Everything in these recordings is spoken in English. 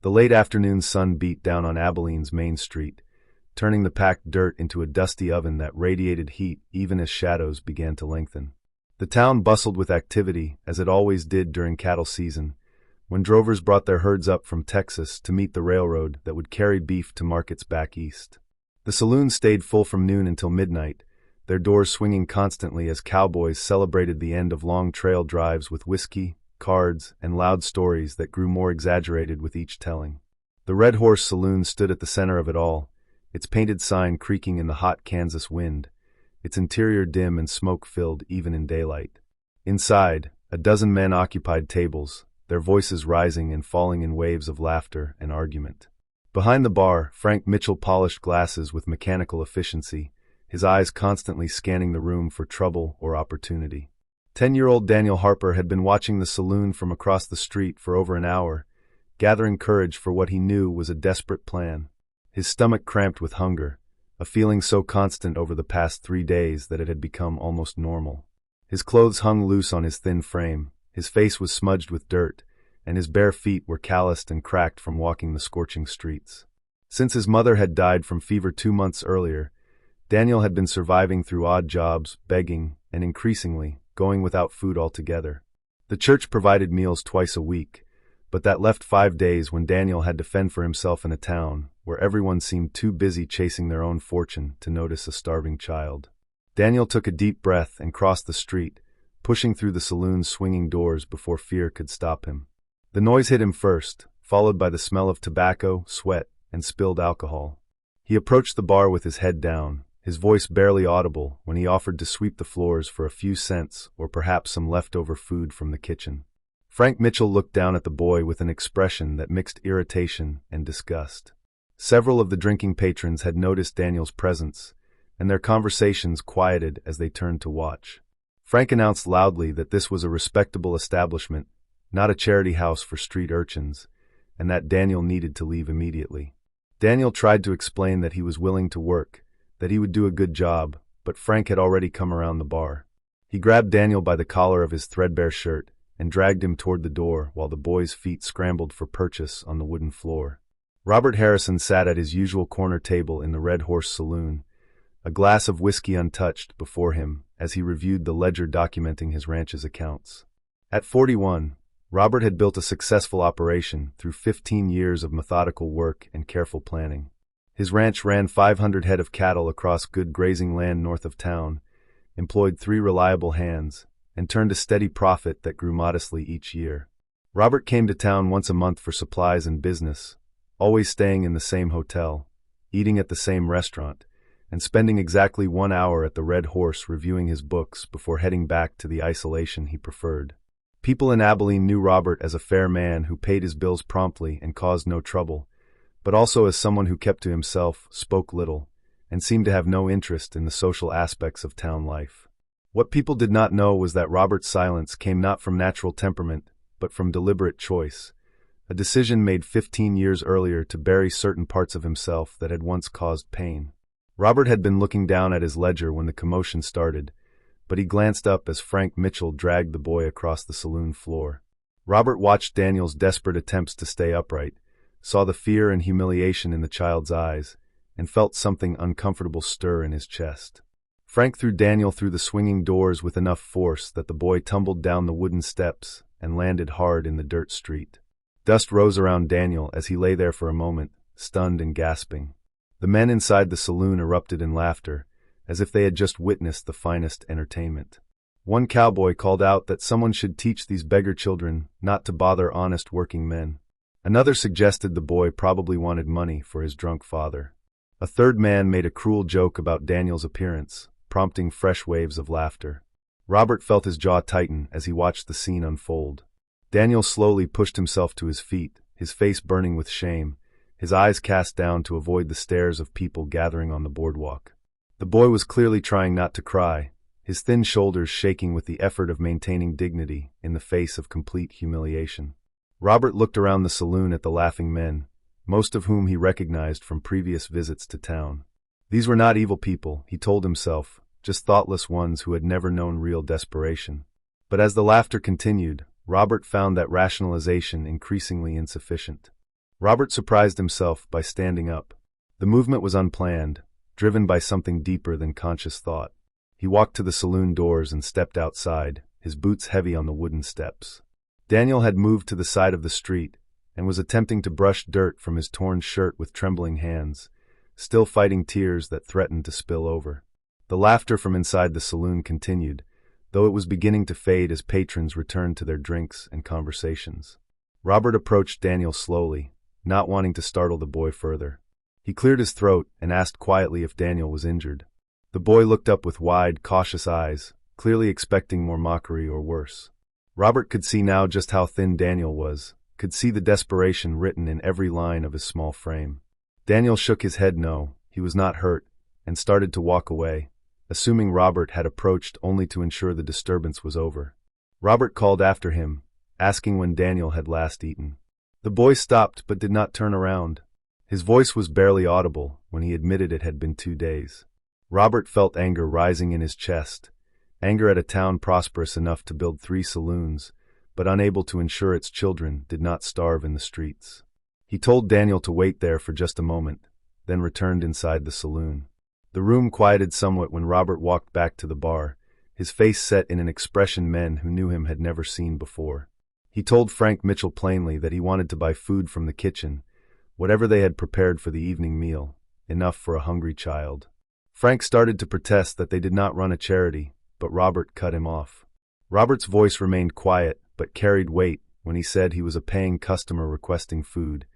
The late afternoon sun beat down on Abilene's main street, turning the packed dirt into a dusty oven that radiated heat even as shadows began to lengthen. The town bustled with activity, as it always did during cattle season, when drovers brought their herds up from Texas to meet the railroad that would carry beef to markets back east. The saloon stayed full from noon until midnight, their doors swinging constantly as cowboys celebrated the end of long trail drives with whiskey, cards, and loud stories that grew more exaggerated with each telling. The Red Horse Saloon stood at the center of it all, its painted sign creaking in the hot Kansas wind, its interior dim and smoke-filled even in daylight. Inside, a dozen men occupied tables, their voices rising and falling in waves of laughter and argument. Behind the bar, Frank Mitchell polished glasses with mechanical efficiency, his eyes constantly scanning the room for trouble or opportunity. 10-year-old Daniel Harper had been watching the saloon from across the street for over an hour, gathering courage for what he knew was a desperate plan. His stomach cramped with hunger, a feeling so constant over the past 3 days that it had become almost normal. His clothes hung loose on his thin frame, his face was smudged with dirt, and his bare feet were calloused and cracked from walking the scorching streets. Since his mother had died from fever 2 months earlier, Daniel had been surviving through odd jobs, begging, and increasingly, going without food altogether. The church provided meals twice a week, but that left 5 days when Daniel had to fend for himself in a town where everyone seemed too busy chasing their own fortune to notice a starving child. Daniel took a deep breath and crossed the street, pushing through the saloon's swinging doors before fear could stop him. The noise hit him first, followed by the smell of tobacco, sweat, and spilled alcohol. He approached the bar with his head down, his voice barely audible when he offered to sweep the floors for a few cents or perhaps some leftover food from the kitchen. Frank Mitchell looked down at the boy with an expression that mixed irritation and disgust. Several of the drinking patrons had noticed Daniel's presence, and their conversations quieted as they turned to watch. Frank announced loudly that this was a respectable establishment, not a charity house for street urchins, and that Daniel needed to leave immediately. Daniel tried to explain that he was willing to work, that he would do a good job, but Frank had already come around the bar. He grabbed Daniel by the collar of his threadbare shirt and dragged him toward the door while the boy's feet scrambled for purchase on the wooden floor. Robert Harrison sat at his usual corner table in the Red Horse Saloon, a glass of whiskey untouched before him as he reviewed the ledger documenting his ranch's accounts. At 41, Robert had built a successful operation through 15 years of methodical work and careful planning. His ranch ran 500 head of cattle across good grazing land north of town, employed 3 reliable hands, and turned a steady profit that grew modestly each year. Robert came to town once a month for supplies and business, always staying in the same hotel, eating at the same restaurant, and spending exactly 1 hour at the Red Horse reviewing his books before heading back to the isolation he preferred. People in Abilene knew Robert as a fair man who paid his bills promptly and caused no trouble, but also as someone who kept to himself, spoke little, and seemed to have no interest in the social aspects of town life. What people did not know was that Robert's silence came not from natural temperament, but from deliberate choice, a decision made 15 years earlier to bury certain parts of himself that had once caused pain. Robert had been looking down at his ledger when the commotion started, but he glanced up as Frank Mitchell dragged the boy across the saloon floor. Robert watched Daniel's desperate attempts to stay upright, saw the fear and humiliation in the child's eyes, and felt something uncomfortable stir in his chest. Frank threw Daniel through the swinging doors with enough force that the boy tumbled down the wooden steps and landed hard in the dirt street. Dust rose around Daniel as he lay there for a moment, stunned and gasping. The men inside the saloon erupted in laughter, as if they had just witnessed the finest entertainment. One cowboy called out that someone should teach these beggar children not to bother honest working men. Another suggested the boy probably wanted money for his drunk father. A third man made a cruel joke about Daniel's appearance, prompting fresh waves of laughter. Robert felt his jaw tighten as he watched the scene unfold. Daniel slowly pushed himself to his feet, his face burning with shame, his eyes cast down to avoid the stares of people gathering on the boardwalk. The boy was clearly trying not to cry, his thin shoulders shaking with the effort of maintaining dignity in the face of complete humiliation. Robert looked around the saloon at the laughing men, most of whom he recognized from previous visits to town. These were not evil people, he told himself, just thoughtless ones who had never known real desperation. But as the laughter continued, Robert found that rationalization increasingly insufficient. Robert surprised himself by standing up. The movement was unplanned, driven by something deeper than conscious thought. He walked to the saloon doors and stepped outside, his boots heavy on the wooden steps. Daniel had moved to the side of the street and was attempting to brush dirt from his torn shirt with trembling hands, still fighting tears that threatened to spill over. The laughter from inside the saloon continued, though it was beginning to fade as patrons returned to their drinks and conversations. Robert approached Daniel slowly, not wanting to startle the boy further. He cleared his throat and asked quietly if Daniel was injured. The boy looked up with wide, cautious eyes, clearly expecting more mockery or worse. Robert could see now just how thin Daniel was, could see the desperation written in every line of his small frame. Daniel shook his head no, he was not hurt, and started to walk away, assuming Robert had approached only to ensure the disturbance was over. Robert called after him, asking when Daniel had last eaten. The boy stopped but did not turn around. His voice was barely audible when he admitted it had been 2 days. Robert felt anger rising in his chest, anger at a town prosperous enough to build 3 saloons, but unable to ensure its children did not starve in the streets. He told Daniel to wait there for just a moment, then returned inside the saloon. The room quieted somewhat when Robert walked back to the bar, his face set in an expression men who knew him had never seen before. He told Frank Mitchell plainly that he wanted to buy food from the kitchen, whatever they had prepared for the evening meal, enough for a hungry child. Frank started to protest that they did not run a charity, but Robert cut him off. Robert's voice remained quiet, but carried weight when he said he was a paying customer requesting food,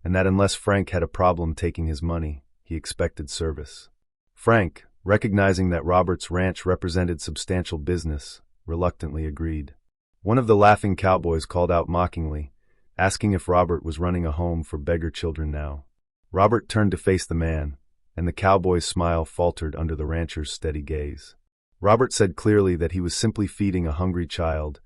and that unless Frank had a problem taking his money, he expected service. Frank, recognizing that Robert's ranch represented substantial business, reluctantly agreed. One of the laughing cowboys called out mockingly, asking if Robert was running a home for beggar children now. Robert turned to face the man, and the cowboy's smile faltered under the rancher's steady gaze. Robert said clearly that he was simply feeding a hungry child,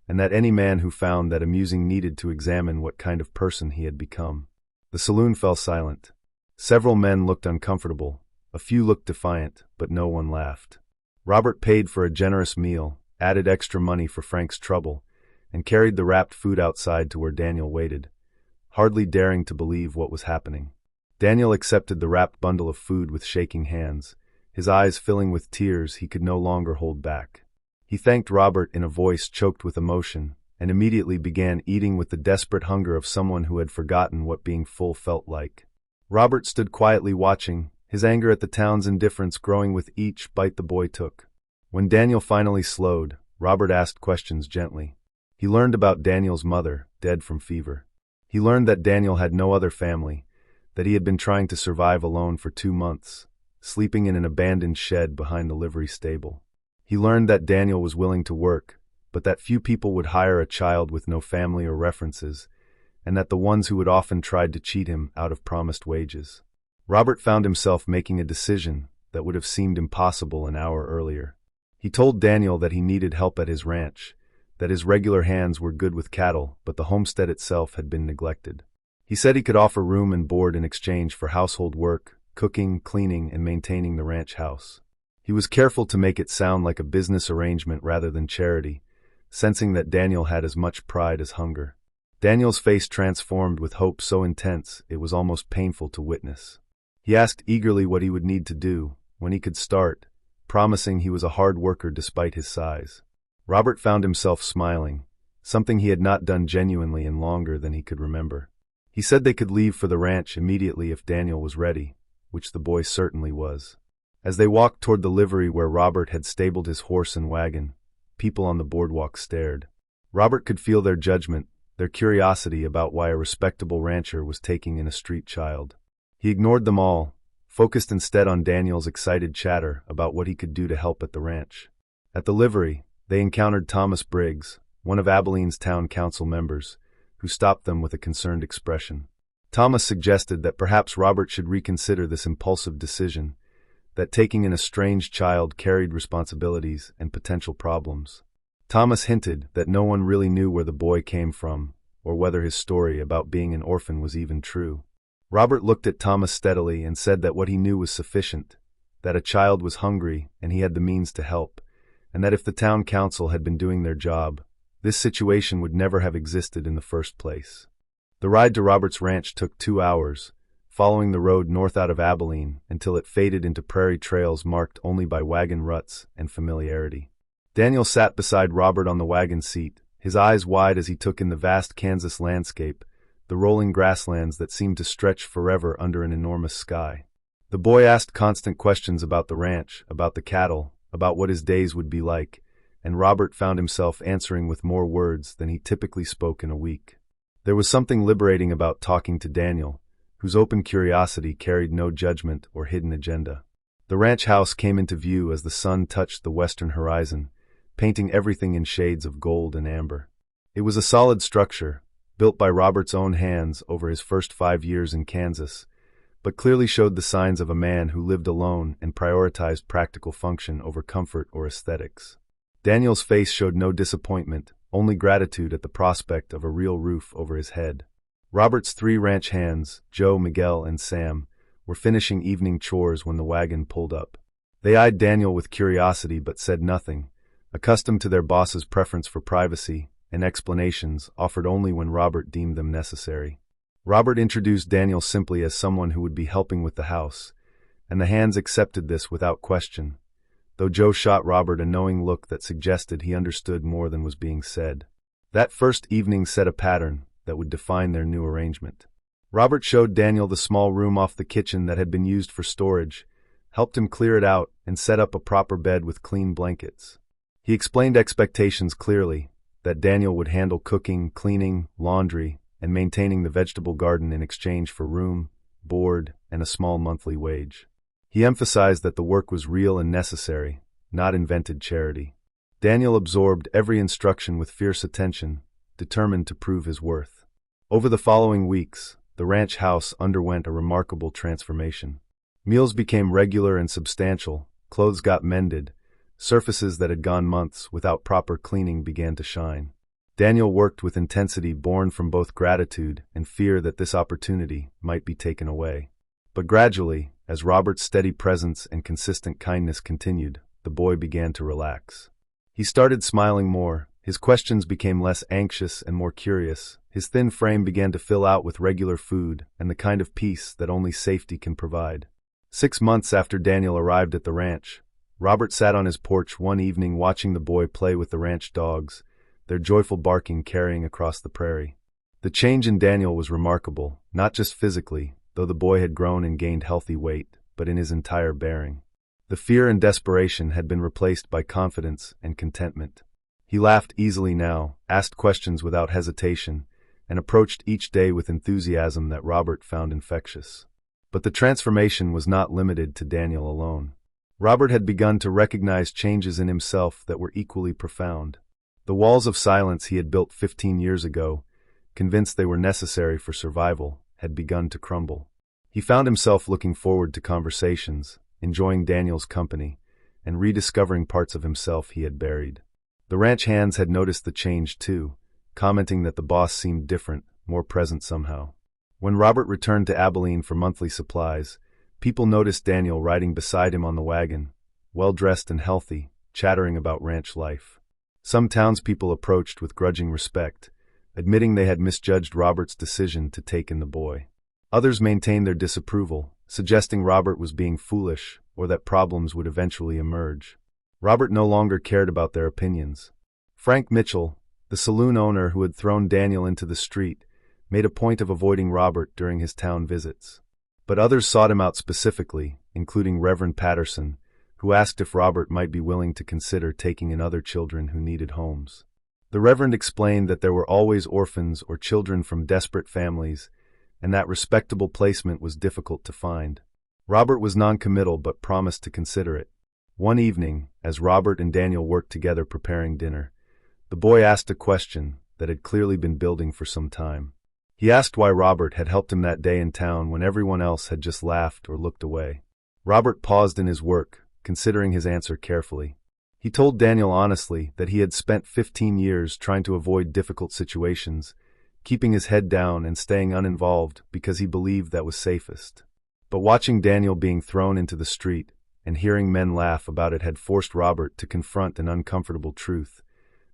and that any man who found that amusing needed to examine what kind of person he had become. The saloon fell silent. Several men looked uncomfortable, a few looked defiant, but no one laughed. Robert paid for a generous meal, added extra money for Frank's trouble, and carried the wrapped food outside to where Daniel waited, hardly daring to believe what was happening. Daniel accepted the wrapped bundle of food with shaking hands, his eyes filling with tears he could no longer hold back. He thanked Robert in a voice choked with emotion, and immediately began eating with the desperate hunger of someone who had forgotten what being full felt like. Robert stood quietly watching, his anger at the town's indifference growing with each bite the boy took. When Daniel finally slowed, Robert asked questions gently. He learned about Daniel's mother, dead from fever. He learned that Daniel had no other family, that he had been trying to survive alone for 2 months, sleeping in an abandoned shed behind the livery stable. He learned that Daniel was willing to work, but that few people would hire a child with no family or references, and that the ones who had often tried to cheat him out of promised wages. Robert found himself making a decision that would have seemed impossible an hour earlier. He told Daniel that he needed help at his ranch, that his regular hands were good with cattle, but the homestead itself had been neglected. He said he could offer room and board in exchange for household work, cooking, cleaning, and maintaining the ranch house. He was careful to make it sound like a business arrangement rather than charity, sensing that Daniel had as much pride as hunger. Daniel's face transformed with hope so intense it was almost painful to witness. He asked eagerly what he would need to do, when he could start, promising he was a hard worker despite his size. Robert found himself smiling, something he had not done genuinely in longer than he could remember. He said they could leave for the ranch immediately if Daniel was ready, which the boy certainly was. As they walked toward the livery where Robert had stabled his horse and wagon, people on the boardwalk stared. Robert could feel their judgment, their curiosity about why a respectable rancher was taking in a street child. He ignored them all, focused instead on Daniel's excited chatter about what he could do to help at the ranch. At the livery, they encountered Thomas Briggs, one of Abilene's town council members, who stopped them with a concerned expression. Thomas suggested that perhaps Robert should reconsider this impulsive decision, that taking in a strange child carried responsibilities and potential problems. Thomas hinted that no one really knew where the boy came from, or whether his story about being an orphan was even true. Robert looked at Thomas steadily and said that what he knew was sufficient, that a child was hungry and he had the means to help, and that if the town council had been doing their job, this situation would never have existed in the first place. The ride to Robert's ranch took 2 hours, following the road north out of Abilene until it faded into prairie trails marked only by wagon ruts and familiarity. Daniel sat beside Robert on the wagon seat, his eyes wide as he took in the vast Kansas landscape, the rolling grasslands that seemed to stretch forever under an enormous sky. The boy asked constant questions about the ranch, about the cattle, about what his days would be like, and Robert found himself answering with more words than he typically spoke in a week. There was something liberating about talking to Daniel, whose open curiosity carried no judgment or hidden agenda. The ranch house came into view as the sun touched the western horizon, painting everything in shades of gold and amber. It was a solid structure, built by Robert's own hands over his first 5 years in Kansas, but clearly showed the signs of a man who lived alone and prioritized practical function over comfort or aesthetics. Daniel's face showed no disappointment, only gratitude at the prospect of a real roof over his head. Robert's 3 ranch hands, Joe, Miguel, and Sam, were finishing evening chores when the wagon pulled up. They eyed Daniel with curiosity but said nothing, accustomed to their boss's preference for privacy and explanations offered only when Robert deemed them necessary. Robert introduced Daniel simply as someone who would be helping with the house, and the hands accepted this without question, though Joe shot Robert a knowing look that suggested he understood more than was being said. That first evening set a pattern that would define their new arrangement. Robert showed Daniel the small room off the kitchen that had been used for storage, helped him clear it out, and set up a proper bed with clean blankets. He explained expectations clearly, that Daniel would handle cooking, cleaning, laundry, and maintaining the vegetable garden in exchange for room, board, and a small monthly wage. He emphasized that the work was real and necessary, not invented charity. Daniel absorbed every instruction with fierce attention, determined to prove his worth. Over the following weeks, the ranch house underwent a remarkable transformation. Meals became regular and substantial, clothes got mended, surfaces that had gone months without proper cleaning began to shine. Daniel worked with intensity born from both gratitude and fear that this opportunity might be taken away. But gradually, as Robert's steady presence and consistent kindness continued, the boy began to relax. He started smiling more, his questions became less anxious and more curious, his thin frame began to fill out with regular food and the kind of peace that only safety can provide. 6 months after Daniel arrived at the ranch, Robert sat on his porch one evening watching the boy play with the ranch dogs, their joyful barking carrying across the prairie. The change in Daniel was remarkable, not just physically, though the boy had grown and gained healthy weight, but in his entire bearing. The fear and desperation had been replaced by confidence and contentment. He laughed easily now, asked questions without hesitation, and approached each day with enthusiasm that Robert found infectious. But the transformation was not limited to Daniel alone. Robert had begun to recognize changes in himself that were equally profound. The walls of silence he had built 15 years ago, convinced they were necessary for survival, had begun to crumble. He found himself looking forward to conversations, enjoying Daniel's company, and rediscovering parts of himself he had buried. The ranch hands had noticed the change too, commenting that the boss seemed different, more present somehow. When Robert returned to Abilene for monthly supplies, people noticed Daniel riding beside him on the wagon, well-dressed and healthy, chattering about ranch life. Some townspeople approached with grudging respect, admitting they had misjudged Robert's decision to take in the boy. Others maintained their disapproval, suggesting Robert was being foolish or that problems would eventually emerge. Robert no longer cared about their opinions. Frank Mitchell, the saloon owner who had thrown Daniel into the street, made a point of avoiding Robert during his town visits. But others sought him out specifically, including Reverend Patterson, who asked if Robert might be willing to consider taking in other children who needed homes. The Reverend explained that there were always orphans or children from desperate families, and that respectable placement was difficult to find. Robert was non-committal but promised to consider it. One evening, as Robert and Daniel worked together preparing dinner, the boy asked a question that had clearly been building for some time. He asked why Robert had helped him that day in town when everyone else had just laughed or looked away. Robert paused in his work, considering his answer carefully. He told Daniel honestly that he had spent 15 years trying to avoid difficult situations, keeping his head down and staying uninvolved because he believed that was safest. But watching Daniel being thrown into the street and hearing men laugh about it had forced Robert to confront an uncomfortable truth,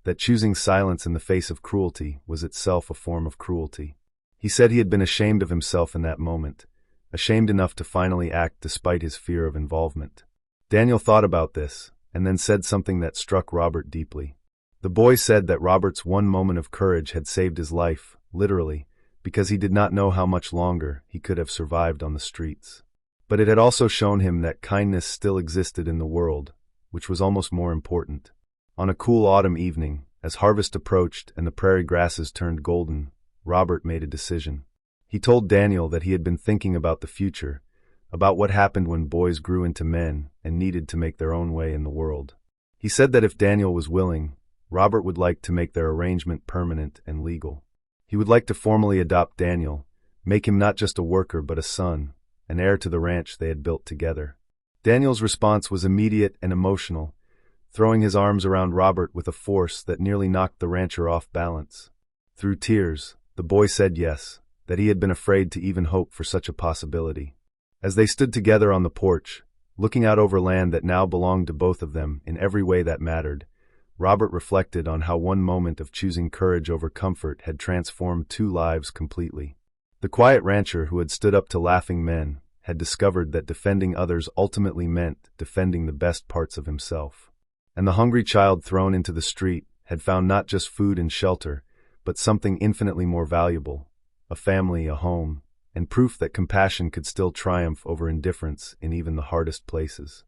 that choosing silence in the face of cruelty was itself a form of cruelty. He said he had been ashamed of himself in that moment, ashamed enough to finally act despite his fear of involvement. Daniel thought about this, and then said something that struck Robert deeply. The boy said that Robert's one moment of courage had saved his life, literally, because he did not know how much longer he could have survived on the streets. But it had also shown him that kindness still existed in the world, which was almost more important. On a cool autumn evening, as harvest approached and the prairie grasses turned golden, Robert made a decision. He told Daniel that he had been thinking about the future, about what happened when boys grew into men and needed to make their own way in the world. He said that if Daniel was willing, Robert would like to make their arrangement permanent and legal. He would like to formally adopt Daniel, make him not just a worker but a son, an heir to the ranch they had built together. Daniel's response was immediate and emotional, throwing his arms around Robert with a force that nearly knocked the rancher off balance. Through tears, the boy said yes, that he had been afraid to even hope for such a possibility. As they stood together on the porch, looking out over land that now belonged to both of them in every way that mattered, Robert reflected on how one moment of choosing courage over comfort had transformed two lives completely. The quiet rancher who had stood up to laughing men had discovered that defending others ultimately meant defending the best parts of himself. And the hungry child thrown into the street had found not just food and shelter, but something infinitely more valuable, a family, a home, and proof that compassion could still triumph over indifference in even the hardest places.